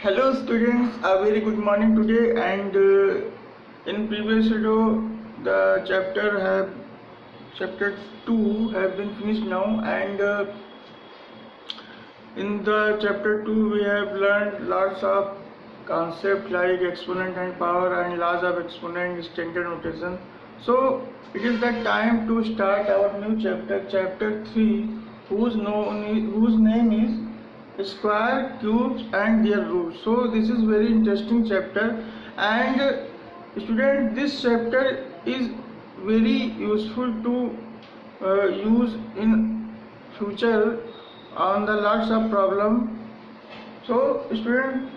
Hello students, a very good morning today. And in previous video the chapter 2 have been finished now, and in the chapter 2 we have learned lots of concepts like exponent and power and laws of exponent, standard notation. So it is the time to start our new chapter 3, whose name is square, cubes and their roots. So this is very interesting chapter, and student, this chapter is very useful to use in future on the lots of problem. So student,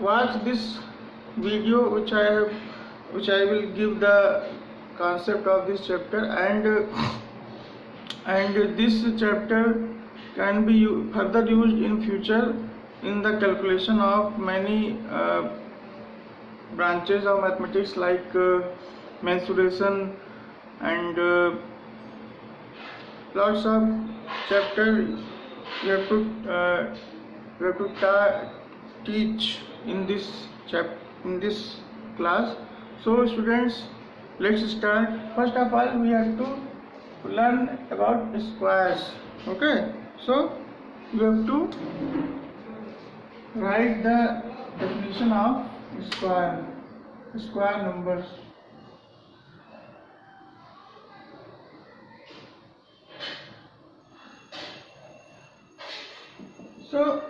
watch this video which I will give the concept of this chapter, and this chapter can be further used in future in the calculation of many branches of mathematics like mensuration and lots of chapter you have to teach in this class. So students, let's start. First of all, we have to learn about squares. Okay, so you have to write the definition of square numbers. So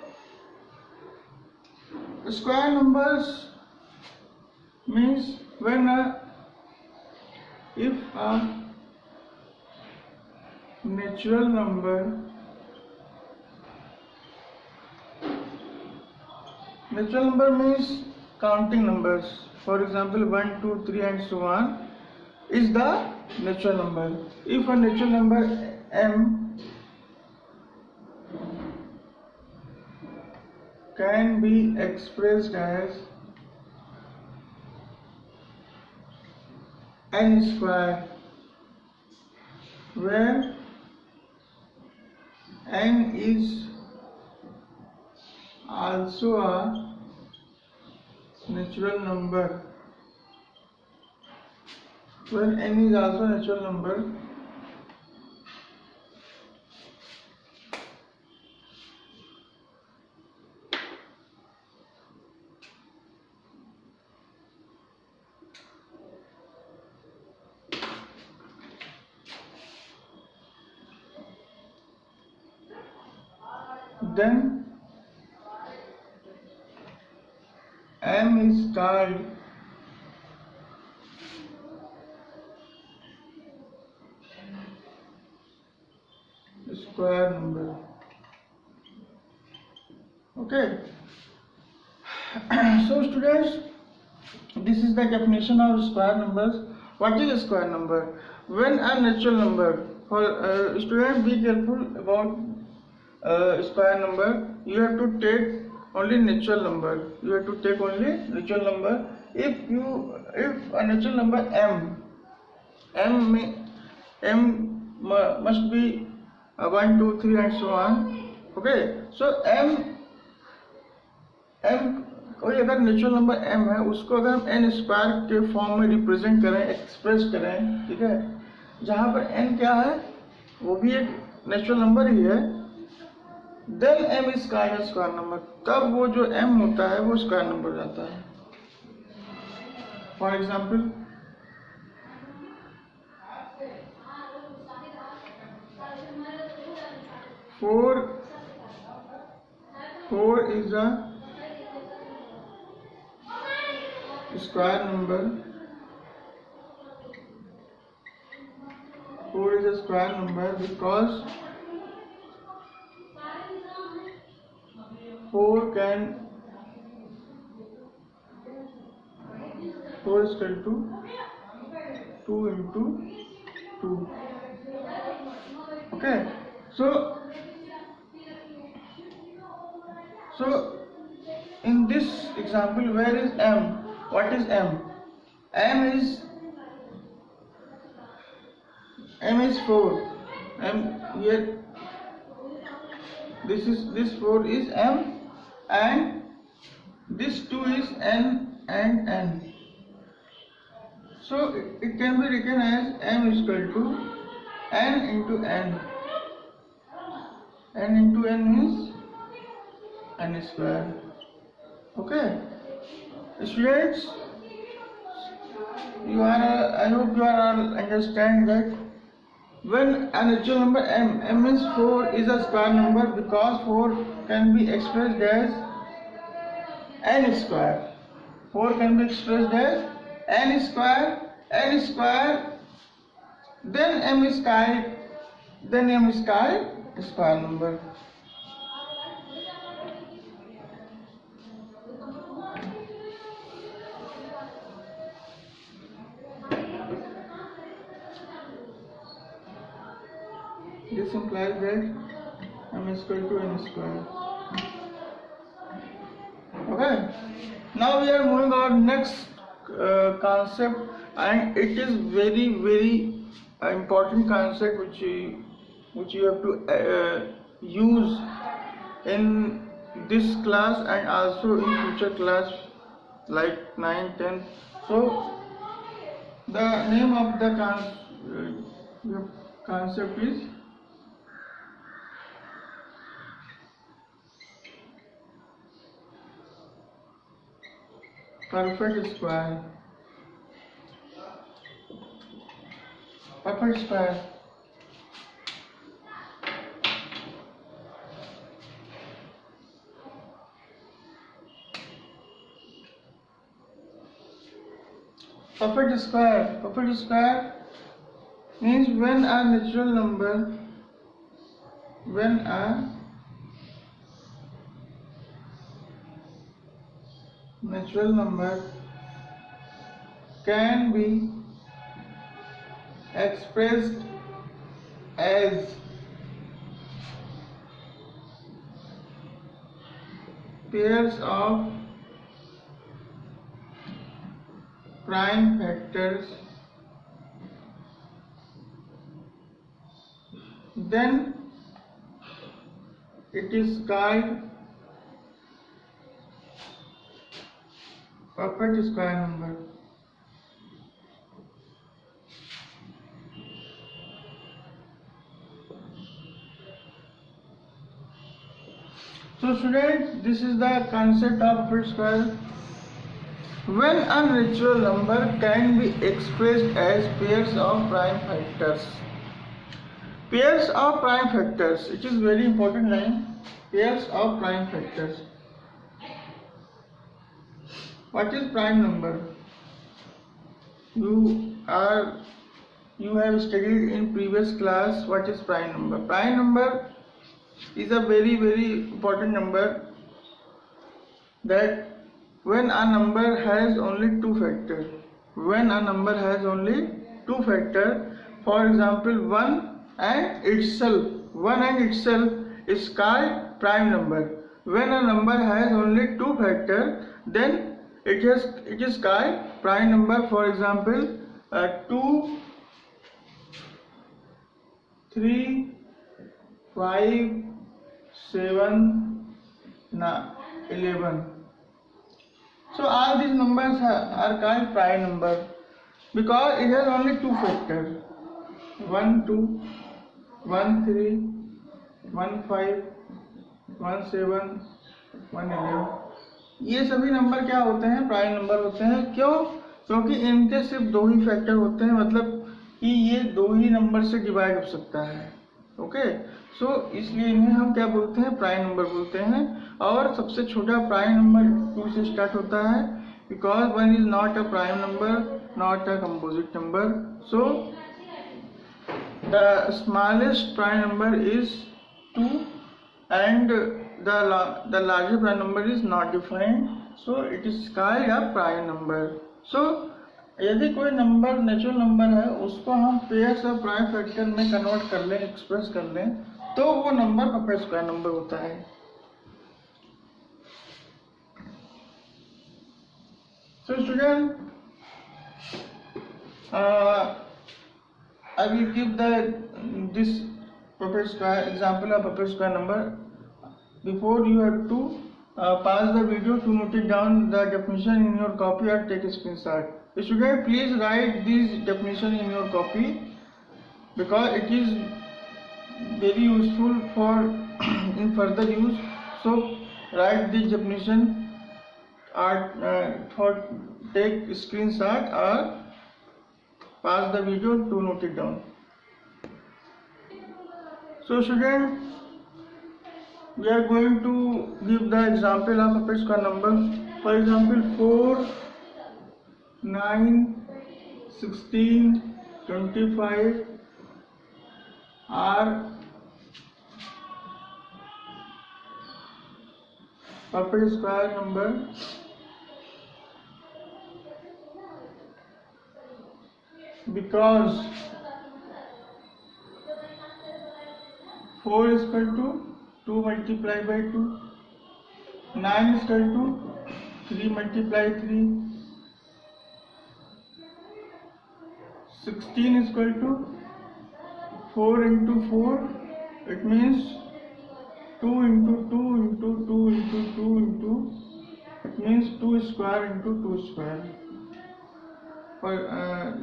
square numbers means when if a natural number means counting numbers, for example 1, 2, 3 and so on, is the natural number. If a natural number m can be expressed as n square, where n is also a natural number, then m is called square number. Okay. So students, this is the definition of square numbers. What is a square number? When a natural number, for students, be careful about square number. You have to take only natural number. If a natural number m must be 1, 2, 3 and so on. Okay, so m कोई अगर natural number m है, उसको अगर हम n square के form में represent करें, express करें, ठीक है, जहाँ पर n क्या है, वो भी एक नेचुरल नंबर ही है, then m is called square number. तब वो जो m होता है वो स्क्वायर नंबर जाता है. For example four is a square number. 4 is a square number because 4 is equal to 2 into 2. Okay, so in this example, where is m? What is m? m is 4. M here, this 4 is m, and This 2 is n and n. So it can be written as m is equal to n into n. N into n means n square. Okay, students, I hope you are all understand that when a natural number m means 4 is a square number, because 4 can be expressed as n square. 4 can be expressed as n square, then m is square number. This implies that m is equal to n square. Okay. Now we are moving on next concept, and it is very important concept which you have to use in this class and also in future class like 9, 10. So the name of the concept is perfect square. Perfect square. Perfect square means when a natural number can be expressed as pairs of prime factors, then it is called perfect square number. So students, this is the concept of perfect square. When a natural number can be expressed as pairs of prime factors. Pairs of prime factors, it is very important line. Pairs of prime factors. What is prime number? You have studied in previous class what is prime number. Prime number is a very important number, that when a number has only two factors. When a number has only two factors, for example 1 and itself is called prime number. When a number has only two factors, then it is called prime number. For example 2, 3, 5, 7, 11. So all these numbers are called prime number because it has only two factors, 1, 2, 1, 3, 1, 5, 1, 7, 1, 11. ये सभी number क्या होते हैं? Prime number होते हैं। क्यों? क्योंकि इनके सिर्फ दो ही फैक्टर होते हैं, मतलब कि ये दो ही नंबर से डिवाइड हो सकता है। ओके, सो इसलिए इन्हें हम क्या बोलते हैं? प्राइम नंबर बोलते हैं। और सबसे छोटा प्राइम नंबर 2 से स्टार्ट होता है, because 1 is not a prime number, not a composite number. So the smallest prime number is 2 and the larger prime number is not defined, so it is called a prime number. So यदि कोई number natural number है, उसको हम pairs और prime factor में convert कर लें, express कर लें, तो वो नंबर परफेक्ट स्क्वायर नंबर होता है। So student, I will give this perfect square example of perfect square number. Before you have to pause the video to note it down the definition in your copy or take a screenshot. Student, please write this definition in your copy because it is very useful for in further use. So write this definition or for take screenshot or pause the video to note it down. So student, we are going to give the example of Puppet square number. For example, 4, 9, 16, 25 are Puppet square number because 4 is equal to 2 multiplied by 2, 9 is equal to 3 multiplied 3, 16 is equal to 4 into 4, it means 2 into 2 into 2 into 2 into, it means 2 square into 2 square.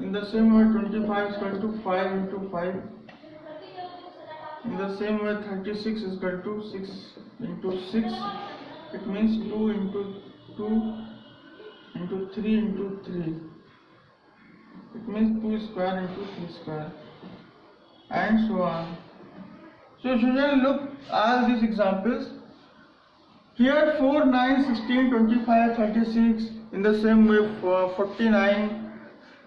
In the same way 25 is equal to 5 into 5. In the same way 36 is equal to 6 into 6. It means 2 into 2 into 3 into 3. It means 2 square into 3 square. And so on. So children, look all these examples. Here 4, 9, 16, 25, 36. In the same way for 49.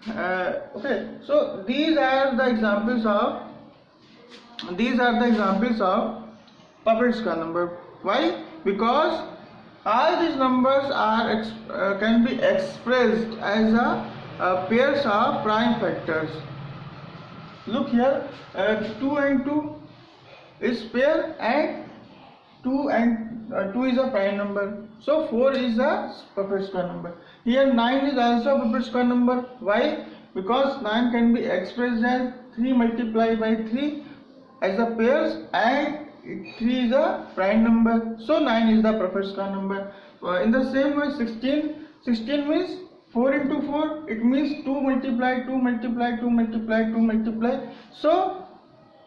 Okay. So these are the examples of Puppet square number. Why? Because all these numbers are can be expressed as a pairs of prime factors. Look here, 2 and 2 is pair and 2 is a prime number. So 4 is a Puppet square number. Here 9 is also a Puppet square number. Why? Because 9 can be expressed as 3 multiplied by 3 as a pairs and 3 is a prime number. So 9 is the Puppet square number. In the same way 16 means 4 into 4, it means 2 multiply 2 multiply 2 multiply 2 multiply. So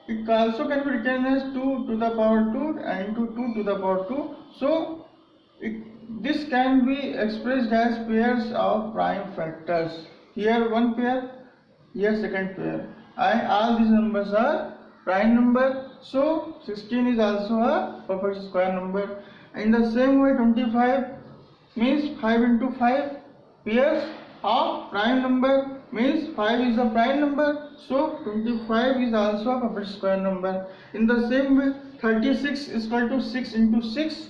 it also can be written as 2 to the power 2 and into 2 to the power 2. So this can be expressed as pairs of prime factors. Here one pair, here second pair, and all these numbers are prime number. So 16 is also a Puppet square number. In the same way 25 means 5 into 5 pairs of prime number, means 5 is a prime number. So 25 is also a Puppet square number. In the same way 36 is equal to 6 into 6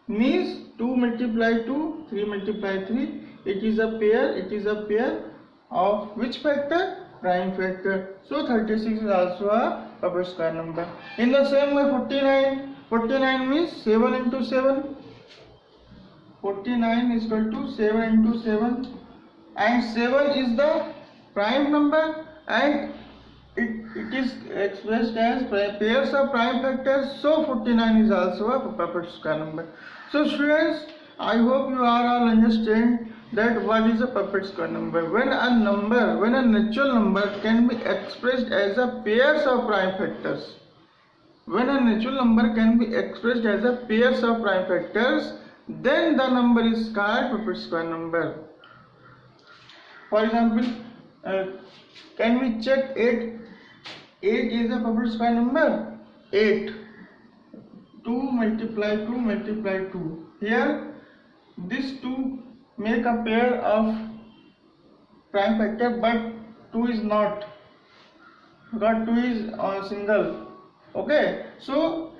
means 2 multiply 2, 3 multiply 3. It is a pair of which factor? Prime factor. So 36 is also a Puppet square number. In the same way 49 means 7 into 7. 49 is equal to 7 into 7, and 7 is the prime number and it is expressed as pairs of prime factors. So 49 is also a Puppet square number. So students, I hope you are all understand that what is a Puppet square number. When a natural number can be expressed as a pairs of prime factors. When a natural number can be expressed as a pairs of prime factors, then the number is called Puppet square number. For example, can we check 8? 8 is a Puppet square number. 8. 2 multiply 2 multiply 2. Here, these two make a pair of prime factor, but 2 is not. Because 2 is single. Okay, so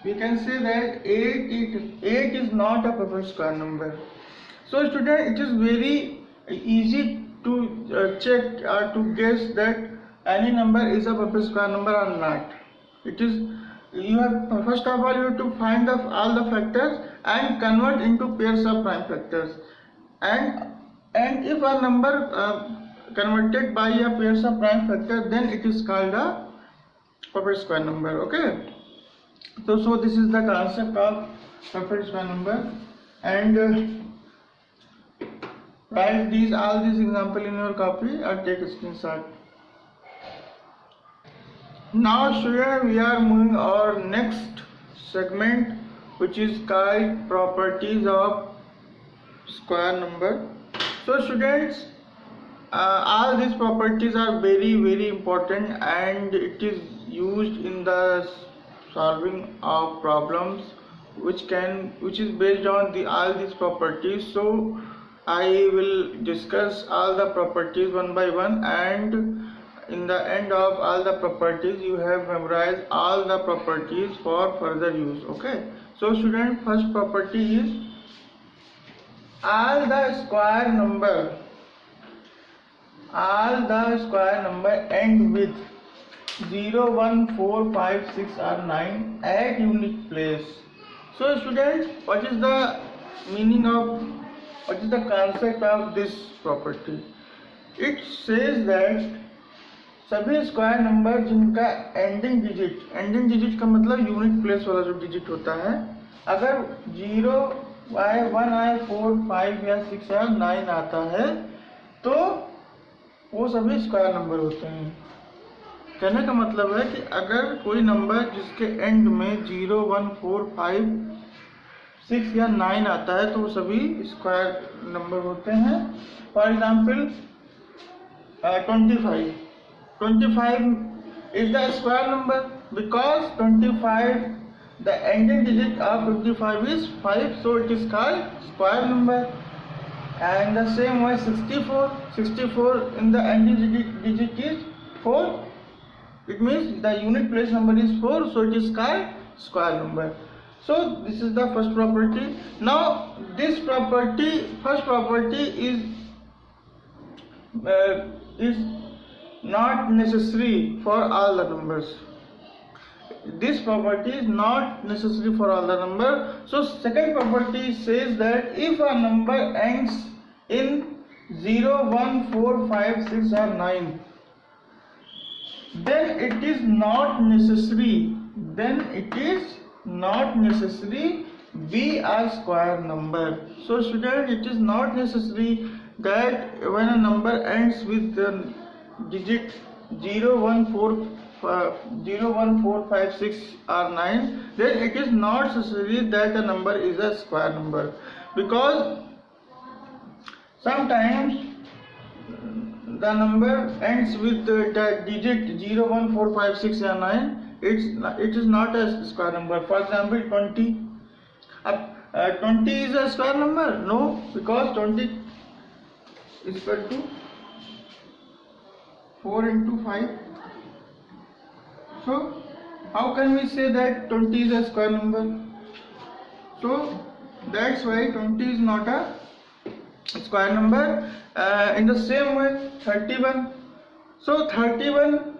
we can say that 8 is not a Puppet square number. So student, it is very easy to check or to guess that any number is a Puppet square number or not. It is, you have first of all you have to find all the factors and convert into pairs of prime factors, and if a number converted by a pairs of prime factor, then it is called a Puppet square number. Okay, so this is the concept of perfect square number, and write all these example in your copy or take a screenshot. Now student, we are moving our next segment, which is called properties of square number. So students, all these properties are very important, and it is used in the solving of problems which is based on all these properties. So I will discuss all the properties one by one, and in the end of all the properties you have memorized all the properties for further use. Okay, so student, first property is all the square number end with 0, 1, 4, 5, 6 or 9 at unit place. So students, what is the concept of this property? It says that सभी square number जिनका ending digit का मतलब unit place वाला जो digit होता है, अगर 0 आए, 1 आए, 4, 5 या 6 या 9 आता है तो वो सभी स्क्वायर नंबर होते हैं। कहने का मतलब है कि अगर कोई नंबर जिसके एंड में 0, 1, 4, 5, 6 या 9 आता है तो वो सभी स्क्वायर नंबर होते हैं। For example 25 is the square number because 25, the ending digit of 25 is 5, so it is called square number. And the same way 64 in the ending digit is 4, it means the unit place number is 4, so it is called square number. So this is the first property. Now this first property is not necessary for all the numbers. This property is not necessary for all the numbers. So second property says that if a number ends in 0, 1, 4, 5, 6 or 9, then it is not necessary be a square number. So student, it is not necessary that when a number ends with the digit 0, 1, 4, 5, 6 or 9, then it is not necessary that the number is a square number, because sometimes the number ends with the digit 0, 1, 4, 5, 6 or 9, it is not a square number. For example 20. 20 is a square number? No, because 20 is equal to 4 into 5. So how can we say that 20 is a square number? So that's why 20 is not a square number. In the same way 31. So 31,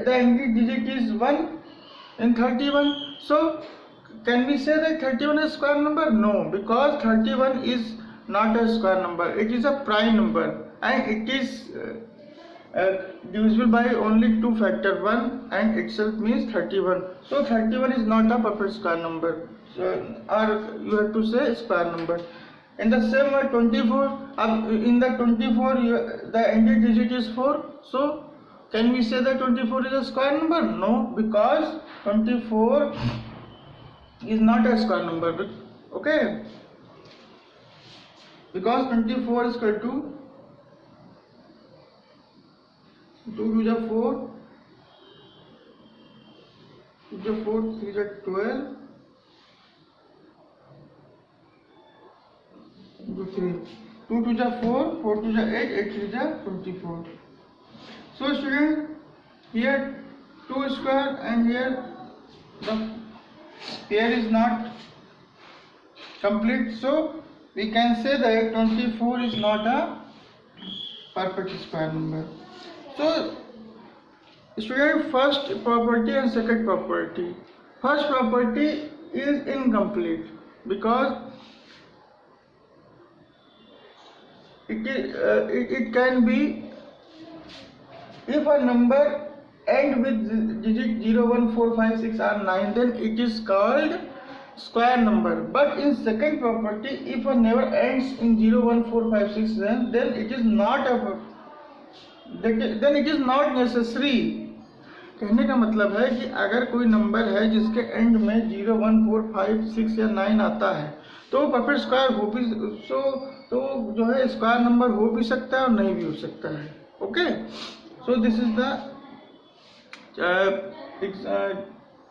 the ending digit is 1 in 31. So can we say that 31 is a square number? No, because 31 is not a square number. It is a prime number, and it is divisible by only 2 factor 1, and itself means 31. So 31 is not a perfect square number, so, or you have to say square number. In the same way 24, in the 24 the ending digit is 4. So can we say that 24 is a square number? No, because 24 is not a square number. Okay, because 24 is equal to 2 to the 4, 2 to the 4, 3 to the 12, 2 to the 4, 4 to the 8, 8 to the 24. So student, here 2 square and here the pair is not complete, so we can say that 24 is not a perfect square number. So student, first property and second property. First property is incomplete because it can be if a number end with digit 0, 1, 4, 5, 6 or 9, then it is called square number. But in second property, if a number ends in 0, 1, 4, 5, 6, 7, then it is not necessary. कहने का मतलब है कि अगर कोई number है जिसके and में 0, 1, 4, 5, 6 या 9 आता है तो परफेक्ट स्क्वायर हो भी तो जो है स्क्वायर नंबर हो भी सकता है और नहीं भी हो सकता है. Okay, so this is the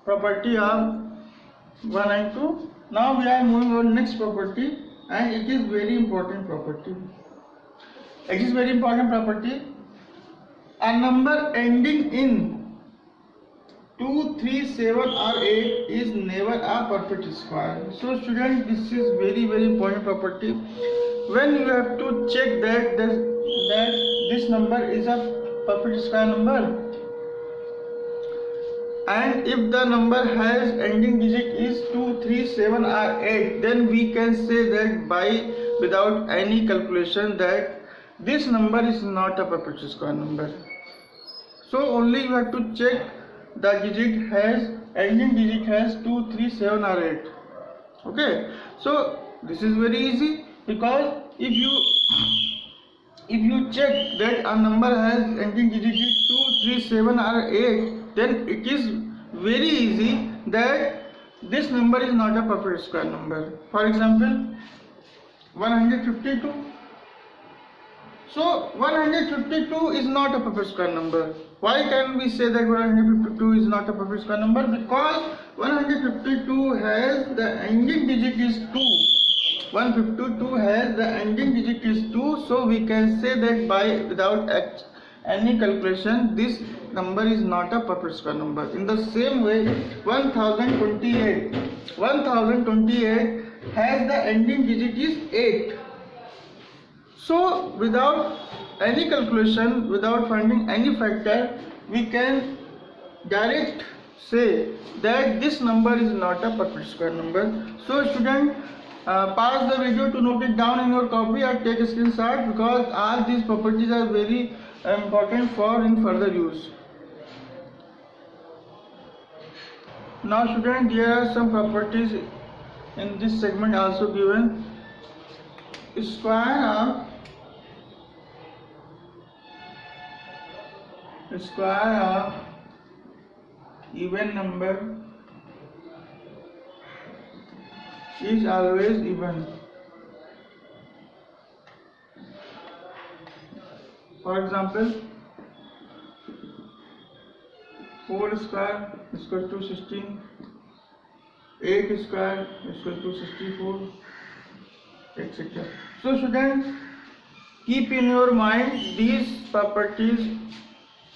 property of 1 and 2. Now we are moving on next property, and it is very important property. It is very important property. A number ending in 2, 3, 7 or 8 is never a perfect square. So student, this is very important property. When you have to check that this number is a perfect square number, and if the number has ending digit is 2, 3, 7 or 8, then we can say that without any calculation that this number is not a perfect square number. So only you have to check the ending digit has 2, 3, 7 or 8. Okay, so this is very easy, because if you check that a number has ending digit is 2, 3, 7 or 8, then it is very easy that this number is not a perfect square number. For example, 152. So 152 is not a perfect square number. Why can we say that 152 is not a perfect square number? Because 152 has the ending digit is 2. 152 has the ending digit is 2, so we can say that without any calculation this number is not a perfect square number. In the same way, 1028 has the ending digit is 8. So without any calculation, without finding any factor, we can direct say that this number is not a perfect square number. So student, pause the video to note it down in your copy or take a screenshot, because all these properties are very important for in further use. Now student, there are some properties in this segment also given. Square of even number is always even. For example, 4 square is equal to 16, 8 square is equal to 64, etc. So students, keep in your mind these properties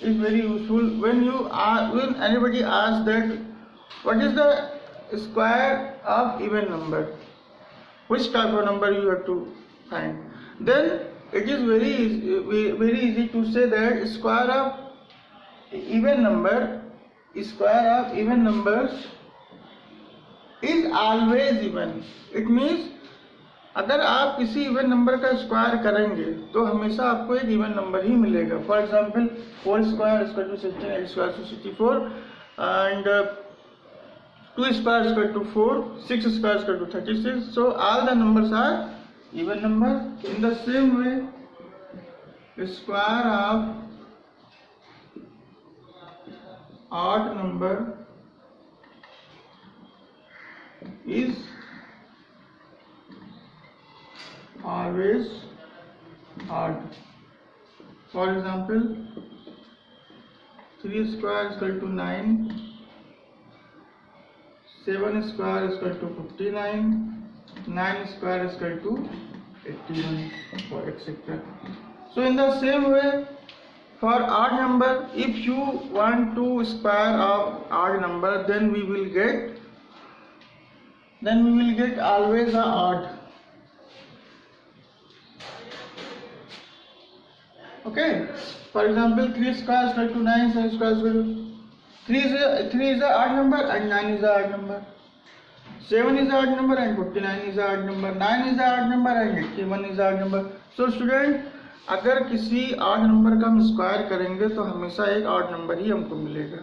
is very useful when anybody asks that what is the square of even number, which type of number you have to find, then it is very easy to say that square of even numbers is always even. It means अगर आप किसी even number का square करेंगे तो हमेशा आपको एक even number ही मिलेगा. For example 4 square equal to 16, 8 square to 64 and 2 square is equal to 4, 6 square is equal to 36. So all the numbers are even number. In the same way, the square of odd number is always odd. For example, 3 square is equal to 9, 7 square is equal to 59, 9 square is equal to 81, etc. So in the same way, for odd number, if you want to square of odd number, then we will get always a odd. Okay, for example, 3 square is equal to 9, 7 square is equal to 3 is a odd number and 9 is a odd number. 7 is a odd number and 49 is a odd number. 9 is a odd number and 81 is a odd number. So student, अगर किसी odd number का हम square करेंगे तो हमेशा एक odd number ही हमको मिलेगा.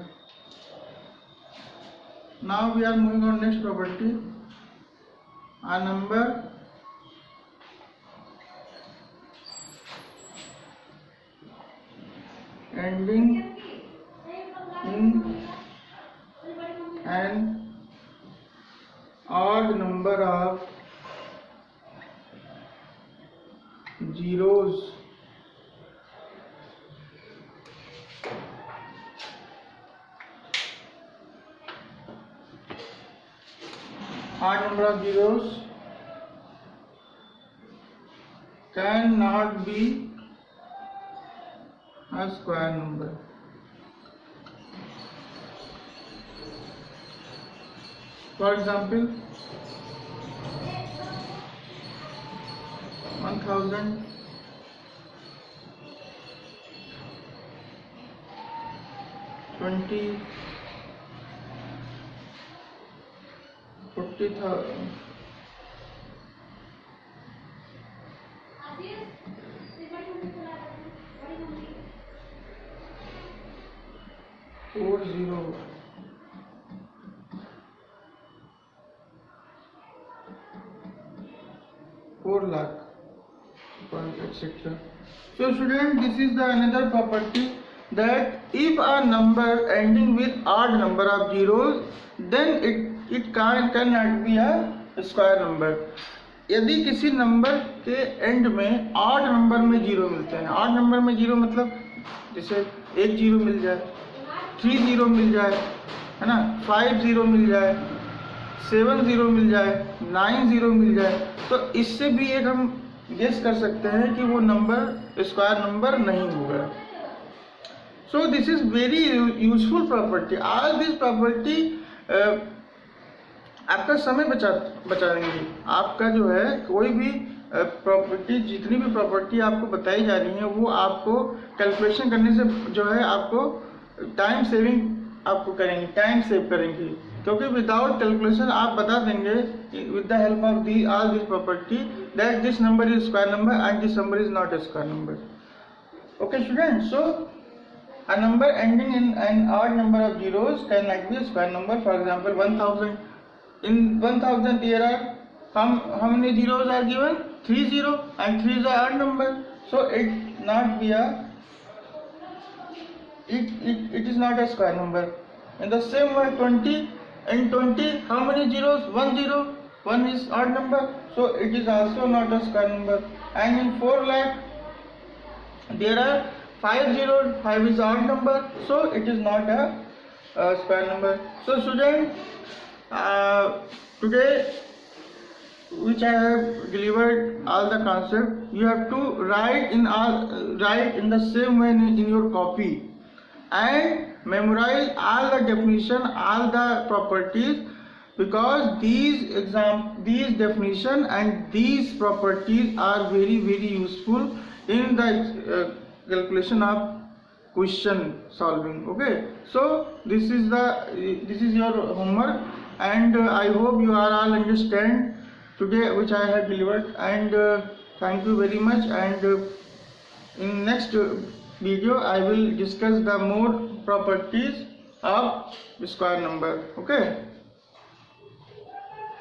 Now we are moving on next property. a number ending in an odd number of zeros cannot be a square number. For example, 1000, 20, 40,000, 40, 4 lakh, etc. So student, this is the another property, that if a number ending with odd number of zeros, then it cannot be a square number. यदि किसी number के and में odd number में zero मिलते हैं, odd number में zero मतलब जैसे 1 जीरो मिल जाए, 3 जीरो मिल जाए, है ना, 5 जीरो मिल जाए, 7 जीरो मिल जाए, 9 जीरो मिल जाए, तो इससे भी एक हम गेस कर सकते हैं कि वो नंबर स्क्वायर नंबर नहीं होगा. So this is very useful property. All this property आपका समय बचा देंगे. आपका जो है कोई भी प्रॉपर्टी, जितनी भी प्रॉपर्टी आपको बताई जा रही है, वो आपको कैलकुलेशन करने से जो है आपको टाइम सेविंग आपको करेंगे, टाइम सेव करेंगे, क्योंकि विदाउट कैलकुलेशन आप बता देंगे with the help of the all this property that this number is square number and this number is not a square number. Okay students, so a number ending in an odd number of zeros cannot be a square number. For example, 1000. In 1000 there are how many zeros are given? 3 zero, and 3 is an odd number, so it not be a it is not a square number. In the same way 20, in 20 how many zeros? 1 zero, 1 is odd number, so it is also not a square number. And in 4 lakh there are 5 zeros, 5 is odd number, so it is not a square number. So student, today which I have delivered all the concept, you have to write in the same way in your copy and memorize all the definition, all the properties, because these definition and these properties are very useful in the calculation of question solving. Okay, so this is your homework, and I hope you are all understand today which I have delivered, and thank you very much. And in next video I will discuss the more properties of square number. Okay.